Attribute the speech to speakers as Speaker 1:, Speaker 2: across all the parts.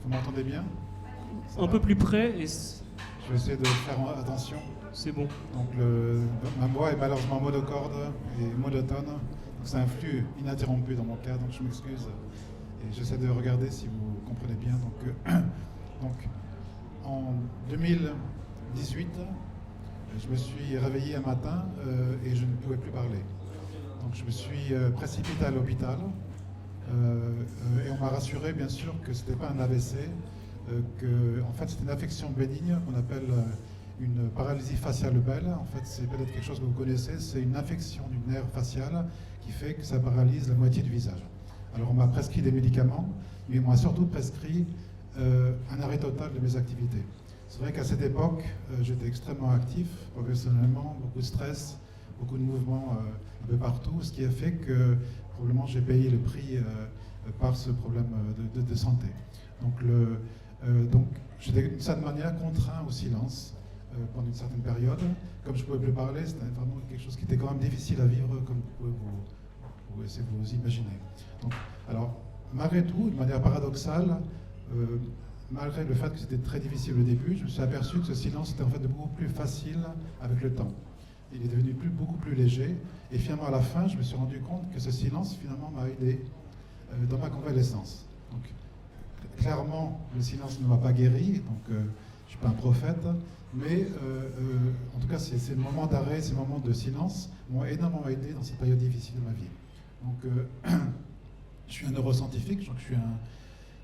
Speaker 1: vous m'entendez bien?
Speaker 2: Un peu plus près et
Speaker 1: Je vais essayer de faire attention.
Speaker 2: c'est bon.
Speaker 1: Donc ma voix est malheureusement monocorde et monotone. Donc c'est un flux ininterrompu dans mon cas, donc je m'excuse. Et j'essaie de regarder si vous comprenez bien. Donc en 2018, je me suis réveillé un matin et je ne pouvais plus parler. Donc je me suis précipité à l'hôpital et on m'a rassuré bien sûr que ce n'était pas un AVC, que en fait c'était une affection bénigne qu'on appelle une paralysie faciale lobale. En fait c'est peut-être quelque chose que vous connaissez, c'est une infection du nerf facial qui fait que ça paralyse la moitié du visage. Alors on m'a prescrit des médicaments, mais on m'a surtout prescrit un arrêt total de mes activités. C'est vrai qu'à cette époque, j'étais extrêmement actif professionnellement, beaucoup de stress, beaucoup de mouvements un peu partout, ce qui a fait que probablement j'ai payé le prix par ce problème de santé. Donc j'étais d'une certaine manière contraint au silence pendant une certaine période. Comme je ne pouvais plus parler, c'était vraiment quelque chose qui était quand même difficile à vivre, comme vous pouvez vous imaginer. Donc, alors, malgré tout, de manière paradoxale, malgré le fait que c'était très difficile au début, je me suis aperçu que ce silence était en fait beaucoup plus facile avec le temps. Il est devenu beaucoup plus léger. Et finalement, à la fin, je me suis rendu compte que ce silence, finalement, m'a aidé dans ma convalescence. Donc, clairement, le silence ne m'a pas guéri, donc je ne suis pas un prophète, mais en tout cas, ces moments d'arrêt, ces moments de silence m'ont énormément aidé dans cette période difficile de ma vie. Donc, je suis un neuroscientifique, donc je suis un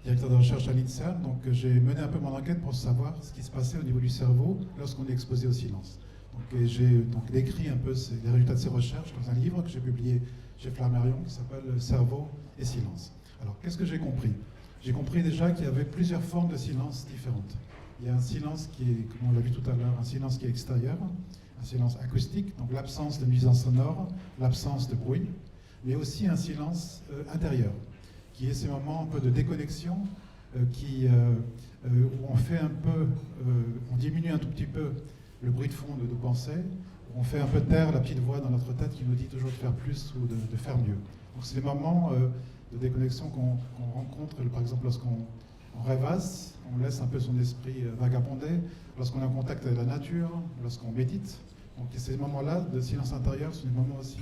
Speaker 1: directeur de recherche à l'INSERM, donc j'ai mené un peu mon enquête pour savoir ce qui se passait au niveau du cerveau lorsqu'on est exposé au silence. Donc, j'ai donc décrit un peu les résultats de ces recherches dans un livre que j'ai publié chez Flammarion qui s'appelle Cerveau et silence. Alors, qu'est-ce que j'ai compris? J'ai compris déjà qu'il y avait plusieurs formes de silence différentes. Il y a un silence qui est, comme on l'a vu tout à l'heure, un silence qui est extérieur, un silence acoustique, donc l'absence de nuisance sonore, l'absence de bruit, mais aussi un silence intérieur, qui est ces moments un peu de déconnexion, où on fait un peu, on diminue un tout petit peu le bruit de fond de nos pensées, où on fait un peu taire la petite voix dans notre tête qui nous dit toujours de faire plus ou de faire mieux. Donc c'est des moments de déconnexion qu'on rencontre, par exemple lorsqu'on rêvasse, on laisse un peu son esprit vagabonder, lorsqu'on est en contact avec la nature, lorsqu'on médite. Donc ces moments-là de silence intérieur sont des moments aussi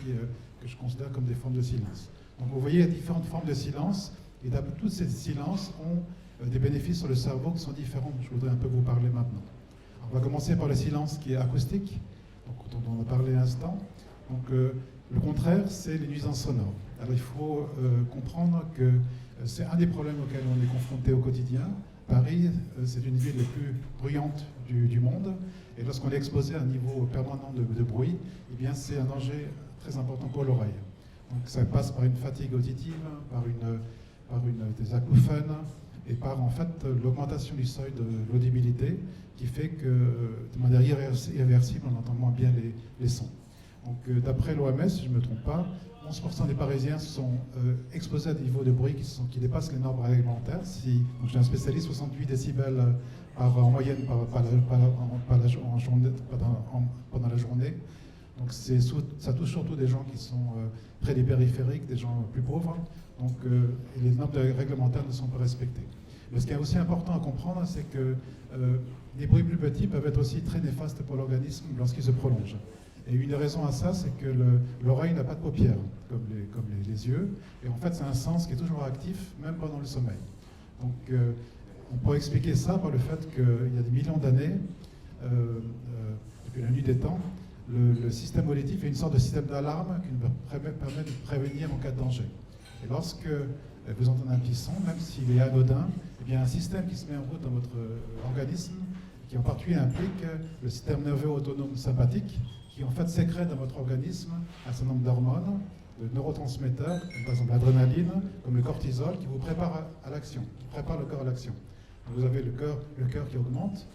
Speaker 1: que je considère comme des formes de silence. Donc vous voyez, il y a différentes formes de silence, et tous ces silences ont des bénéfices sur le cerveau qui sont différents. Je voudrais un peu vous parler maintenant. Alors, on va commencer par le silence qui est acoustique, donc, dont on a parlé à l'instant. Donc le contraire, c'est les nuisances sonores. Alors il faut comprendre que c'est un des problèmes auxquels on est confronté au quotidien. Paris, c'est une ville les plus bruyantes du monde, et lorsqu'on est exposé à un niveau permanent de bruit, eh bien c'est un danger très important pour l'oreille. Donc ça passe par une fatigue auditive, par des acouphènes et par en fait l'augmentation du seuil de l'audibilité qui fait que de manière irréversible on entend moins bien les sons. Donc d'après l'OMS, si je ne me trompe pas, 11% des Parisiens sont exposés à des niveaux de bruit qui dépassent les normes réglementaires. Donc j'ai un spécialiste, 68 décibels en moyenne pendant la journée. Donc ça touche surtout des gens qui sont près des périphériques, des gens plus pauvres. Donc et les normes réglementaires ne sont pas respectées. Mais ce qui est aussi important à comprendre, c'est que les bruits plus petits peuvent être aussi très néfastes pour l'organisme lorsqu'ils se prolongent. Et une raison à ça, c'est que l'oreille n'a pas de paupières, comme les yeux. Et en fait, c'est un sens qui est toujours actif, même pendant le sommeil. Donc, on peut expliquer ça par le fait qu'il y a des millions d'années, depuis la nuit des temps, le système auditif est une sorte de système d'alarme qui nous permet de prévenir en cas de danger. Et lorsque vous entendez un petit son, même s'il est anodin, eh bien, un système qui se met en route dans votre organisme, qui en particulier implique le système nerveux autonome sympathique, qui en fait sécrète dans votre organisme un certain nombre d'hormones, de neurotransmetteurs, comme par exemple l'adrénaline, comme le cortisol, qui vous prépare à l'action, qui prépare le corps à l'action. Donc vous avez le cœur qui augmente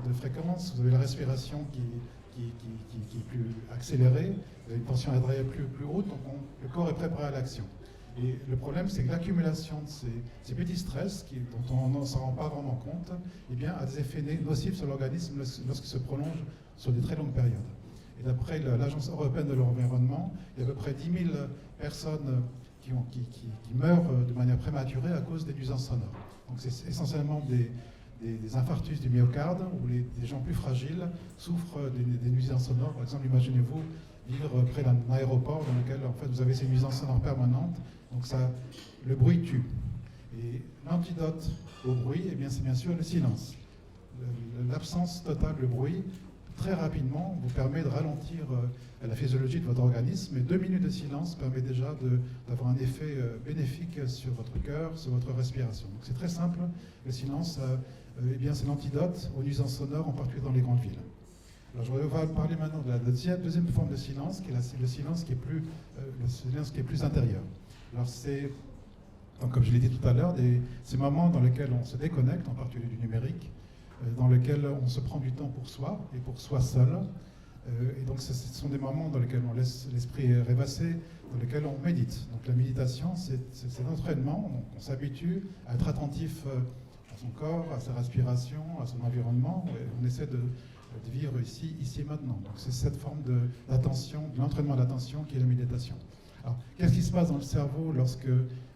Speaker 1: de fréquence, vous avez la respiration qui est plus accélérée, vous avez une tension artérielle plus haute, donc le corps est préparé à l'action. Et le problème, c'est que l'accumulation de ces petits stress, dont on ne s'en rend pas vraiment compte, eh bien, a des effets nocifs sur l'organisme lorsqu'il se prolonge sur des très longues périodes. Et d'après l'Agence européenne de l'environnement, il y a à peu près 10 000 personnes qui meurent de manière prématurée à cause des nuisances sonores. Donc c'est essentiellement des infarctus du myocarde où des gens plus fragiles souffrent des nuisances sonores. Par exemple, imaginez-vous vivre près d'un aéroport dans lequel en fait, vous avez ces nuisances sonores permanentes. Donc le bruit tue. Et l'antidote au bruit, eh bien, c'est bien sûr le silence. L'absence totale de bruit, très rapidement, vous permet de ralentir la physiologie de votre organisme. Et 2 minutes de silence permet déjà d'avoir un effet bénéfique sur votre cœur, sur votre respiration. Donc c'est très simple. Le silence, eh bien, c'est l'antidote aux nuisances sonores, en particulier dans les grandes villes. Alors, je vais parler maintenant de la deuxième forme de silence, qui est le silence qui est plus intérieur. Alors c'est, donc, comme je l'ai dit tout à l'heure, ces moments dans lesquels on se déconnecte, en particulier du numérique, dans lesquels on se prend du temps pour soi et pour soi seul. Et donc ce sont des moments dans lesquels on laisse l'esprit rêvasser, dans lesquels on médite. Donc la méditation, c'est un entraînement. Donc, on s'habitue à être attentif à son corps, à sa respiration, à son environnement. Et on essaie de vivre ici et maintenant. Donc c'est cette forme d'attention, de l'entraînement d'attention qui est la méditation. Alors, qu'est-ce qui se passe dans le cerveau lorsque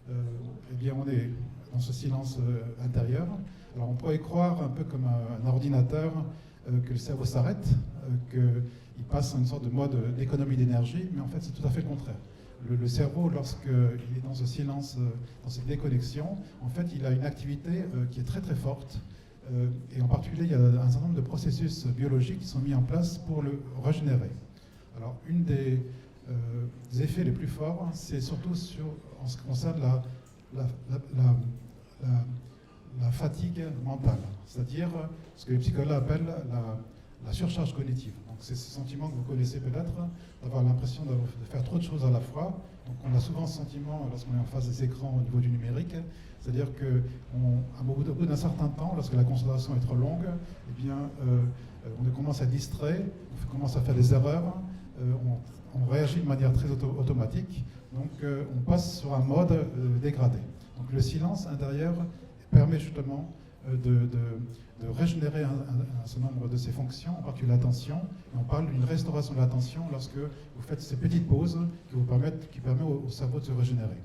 Speaker 1: eh bien, on est dans ce silence intérieur? Alors on pourrait croire, un peu comme un ordinateur, que le cerveau s'arrête, qu'il passe à une sorte de mode d'économie d'énergie, mais en fait c'est tout à fait le contraire. Le cerveau, lorsqu'il est dans ce silence, dans cette déconnexion, en fait il a une activité qui est très très forte, et en particulier il y a un certain nombre de processus biologiques qui sont mis en place pour le régénérer. Alors une des effets les plus forts, c'est surtout en ce qui concerne la fatigue mentale, c'est-à-dire ce que les psychologues appellent la surcharge cognitive. Donc c'est ce sentiment que vous connaissez peut-être, d'avoir l'impression de faire trop de choses à la fois. Donc on a souvent ce sentiment lorsqu'on est en face des écrans au niveau du numérique, c'est-à-dire qu'au bout d'un certain temps, lorsque la concentration est trop longue, eh bien, on commence à distraire, on commence à faire des erreurs, on réagit de manière très automatique, donc on passe sur un mode dégradé. Donc le silence intérieur permet justement de régénérer un certain nombre de ces fonctions, en particulier l'attention. Et on parle d'une restauration de l'attention lorsque vous faites ces petites pauses qui permettent au cerveau de se régénérer.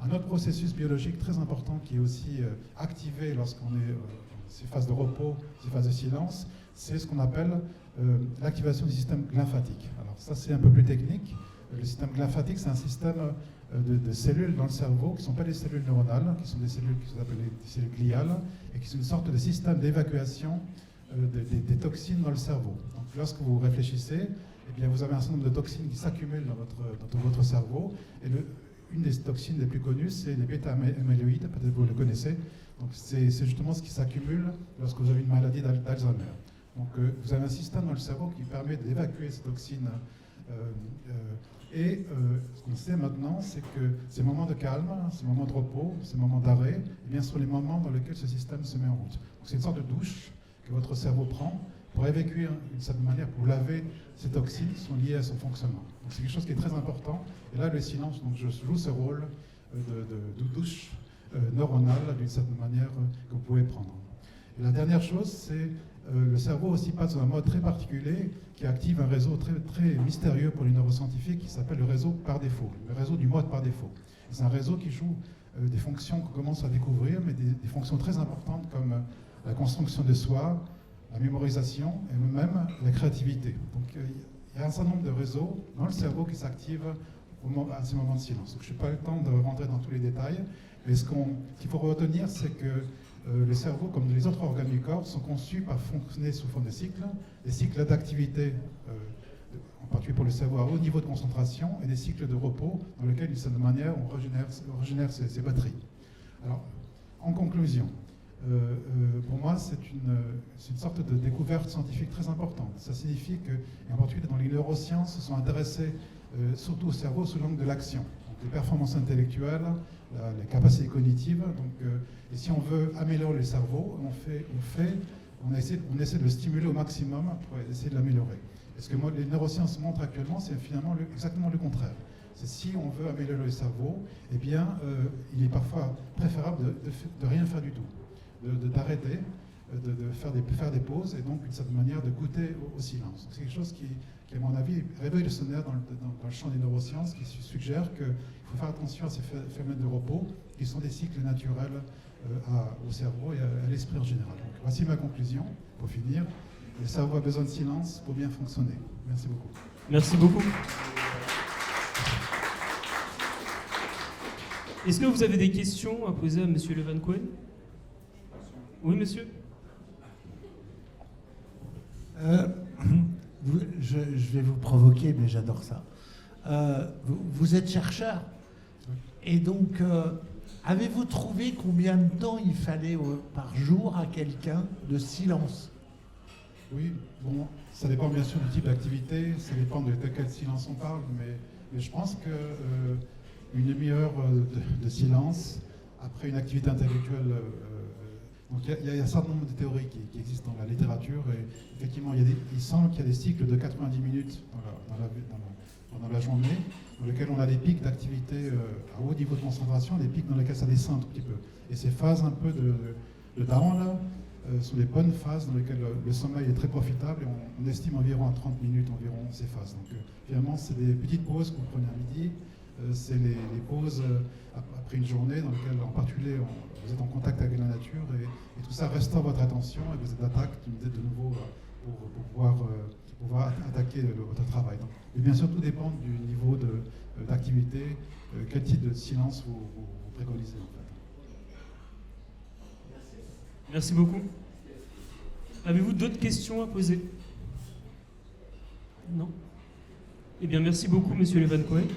Speaker 1: Un autre processus biologique très important qui est aussi activé lorsqu'on est dans ces phases de repos, ces phases de silence, c'est ce qu'on appelle l'activation du système lymphatique. Alors ça c'est un peu plus technique. Le système lymphatique, c'est un système de cellules dans le cerveau qui ne sont pas des cellules neuronales, qui sont des cellules qui s'appellent des cellules gliales, et qui sont une sorte de système d'évacuation des toxines dans le cerveau. Donc lorsque vous réfléchissez, eh bien, vous avez un certain nombre de toxines qui s'accumulent dans votre cerveau, et une des toxines les plus connues, c'est les bêta-amyloïdes, peut-être que vous le connaissez. Donc c'est justement ce qui s'accumule lorsque vous avez une maladie d'Alzheimer. Donc vous avez un système dans le cerveau qui permet d'évacuer ces toxines. Ce qu'on sait maintenant, c'est que ces moments de calme, ces moments de repos, ces moments d'arrêt, eh bien, sont les moments dans lesquels ce système se met en route. Donc c'est une sorte de douche que votre cerveau prend pour évacuer d'une certaine manière, pour laver ces toxines qui sont liées à son fonctionnement. Donc c'est quelque chose qui est très important. Et là, le silence, donc, je joue ce rôle de douche neuronale d'une certaine manière que vous pouvez prendre. Et la dernière chose, c'est le cerveau aussi passe dans un mode très particulier qui active un réseau très, très mystérieux pour les neuroscientifiques qui s'appelle le réseau par défaut, le réseau du mode par défaut. C'est un réseau qui joue des fonctions qu'on commence à découvrir, mais des fonctions très importantes comme la construction de soi, la mémorisation et même la créativité. Donc il y a un certain nombre de réseaux dans le cerveau qui s'activent à ces moments de silence. Donc, je n'ai pas le temps de rentrer dans tous les détails, mais ce qu'il faut retenir, c'est que le cerveau, comme les autres organes du corps, sont conçus pour fonctionner sous forme de cycles, des cycles d'activité, en particulier pour le cerveau à haut niveau de concentration, et des cycles de repos dans lesquels, d'une certaine manière, on régénère ses batteries. Alors, en conclusion, pour moi, c'est une sorte de découverte scientifique très importante. Ça signifie que, et en particulier dans les neurosciences, se sont intéressés surtout au cerveau sous l'angle de l'action. Donc, les performances intellectuelles, les capacités cognitives. Donc, et si on veut améliorer le cerveau, on essaie de le stimuler au maximum pour essayer de l'améliorer. Et ce que les neurosciences montrent actuellement, c'est finalement exactement le contraire. C'est si on veut améliorer le cerveau, eh bien, il est parfois préférable de rien faire du tout, d'arrêter, de faire des pauses et donc d'une certaine manière de goûter au silence. C'est quelque chose qui, à mon avis, est révolutionnaire dans le champ des neurosciences, qui suggère qu'il faut faire attention à ces phénomènes de repos, qui sont des cycles naturels au cerveau et à l'esprit en général. Donc, voici ma conclusion, pour finir. Le cerveau a besoin de silence pour bien fonctionner. Merci beaucoup.
Speaker 2: Merci beaucoup. Est-ce que vous avez des questions à poser à Monsieur Levan Cohen? Oui, monsieur.
Speaker 3: Je vais vous provoquer, mais j'adore ça. Vous êtes chercheur, et donc avez-vous trouvé combien de temps il fallait par jour à quelqu'un de silence?
Speaker 1: Oui, bon, ça dépend bien sûr du type d'activité, ça dépend de quel silence on parle, mais je pense que une demi-heure de silence après une activité intellectuelle. Donc il y a un certain nombre de théories qui existent dans la littérature, et effectivement il semble qu'il y a des cycles de 90 minutes pendant la journée, dans lesquels on a des pics d'activité à haut niveau de concentration, des pics dans lesquels ça descend un tout petit peu. Et ces phases un peu de down là, sont des bonnes phases dans lesquelles le sommeil est très profitable, et on estime environ à 30 minutes environ ces phases. Donc finalement c'est des petites pauses que vous prenez à midi, c'est les pauses après une journée dans lesquelles en particulier vous êtes en contact avec la nature, et tout ça restaure votre attention et vous êtes d'attaque de nouveau pour pouvoir attaquer votre travail. Donc, et bien sûr tout dépend du niveau d'activité, quel type de silence vous préconisez en fait.
Speaker 2: Merci beaucoup. Avez-vous d'autres questions à poser? Non? Eh bien, merci beaucoup, Monsieur Levan Cohen.